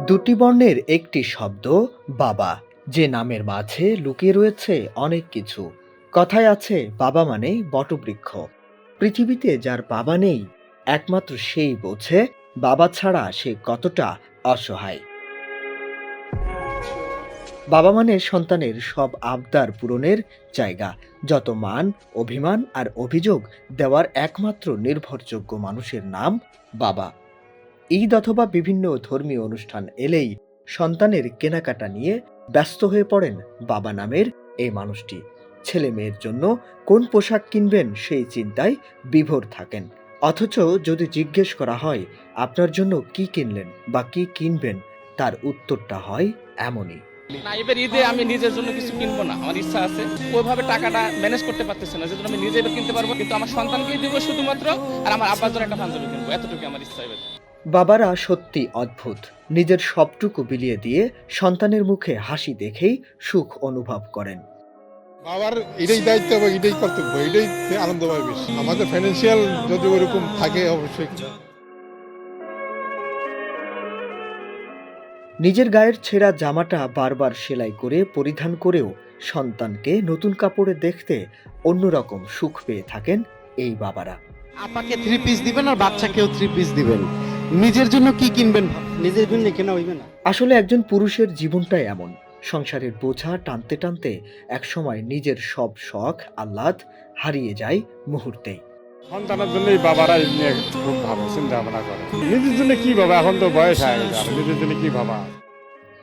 দুটি বর্ণের একটি শব্দ বাবা, যে নামের মাঝে লুকিয়ে রয়েছে অনেক কিছু। কথায় আছে বাবা মানে বটবৃক্ষ। পৃথিবীতে যার বাবা নেই, একমাত্র সেই বোঝে বাবা ছাড়া সে কতটা অসহায়। বাবা মানে সন্তানের সব আবদার পূরণের জায়গা। যত মান, অভিমান আর অভিযোগ দেওয়ার একমাত্র নির্ভরযোগ্য মানুষের নাম বাবা। ঈদ অথবা বিভিন্ন ধর্মীয় অনুষ্ঠান এলেই সন্তানের কেনাকাটা নিয়ে ব্যস্ত হয়ে পড়েন বাবা নামের এই মানুষটি। ছেলে মেয়ের জন্য কোন পোশাক কিনবেন সেই চিন্তায় বিভোর থাকেন। অথচ যদি জিজ্ঞেস করা হয় আপনার জন্য কি কিনলেন বা কি কিনবেন, তার উত্তরটা হয় এমনই। না, এবার ঈদে আমি নিজের জন্য কিছু কিনবো না, আমার ইচ্ছা আছে। ওইভাবে টাকাটা ম্যানেজ করতে পারতেছে না, যেজন্য আমি নিজে এবার কিনতে পারবো, কিন্তু আমার সন্তানকেই দিব শুধুমাত্র। আর আমার আব্বার জন্য একটা পাঞ্জাবি কিনবো, এতটুকু আমার ইচ্ছা এবার। বাবারা সত্যি অদ্ভুত। নিজের সবটুকু বিলিয়ে দিয়ে সন্তানের মুখে হাসি দেখেই সুখ অনুভব করেন। বাবার এটাই দায়িত্ব এবং এটাই কর্তব্য, এটাই আনন্দ পাবে বেশি। আমাদের ফাইন্যান্সিয়াল যদি ওরকম থাকে অবশ্যই। নিজের গায়ের ছেঁড়া জামাটা বারবার সেলাই করে পরিধান করেও সন্তানকে নতুন কাপড়ে দেখতে অন্যরকম সুখ পেয়ে থাকেন এই বাবারা। আপাকে 3 পিস দিবেন আর বাচ্চাকেও 3 পিস দিবেন। নিজের জন্য কি কিনবেন? নিজের জন্য কেনা হইবে না। আসলে একজন পুরুষের জীবনটাই এমন। সংসারের বোঝা টানতে টানতে একসময় নিজের সব শখ আহ্লাদ হারিয়ে যায় মুহূর্তেই। সন্তানের জন্যই বাবারা এই নিয়ে খুব ভালো চিন্তা ভাবনা করে। নিজের জন্য কি বাবা, এখন তো বয়স হয়ে গেছে, আর নিজের জন্য কি বাবা।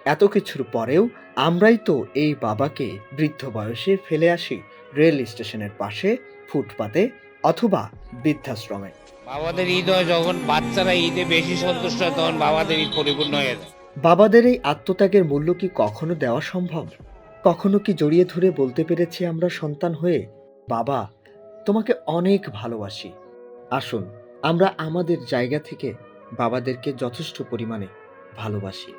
এত কিছুর পরেও আমরাই তো এই বাবাকে বৃদ্ধ বয়সে ফেলে আসি রেল স্টেশনের পাশে, ফুটপাতে অথবা বৃদ্ধাশ্রমে। বাবাদের ঈদ হয় যখন বাচ্চারা ঈদে বেশি সন্তুষ্ট হয়, তখন বাবাদের ঈদ পরিপূর্ণ হয়ে যায়। বাবাদের এই আত্মত্যাগের মূল্য কি কখনো দেওয়া সম্ভব? কখনো কি জড়িয়ে ধরে বলতে পেরেছি আমরা সন্তান হয়ে, বাবা তোমাকে অনেক ভালোবাসি? আসুন আমরা আমাদের জায়গা থেকে বাবাদেরকে যথেষ্ট পরিমাণে ভালোবাসি।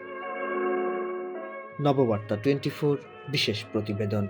নববার্তা 24 বিশেষ প্রতিবেদন।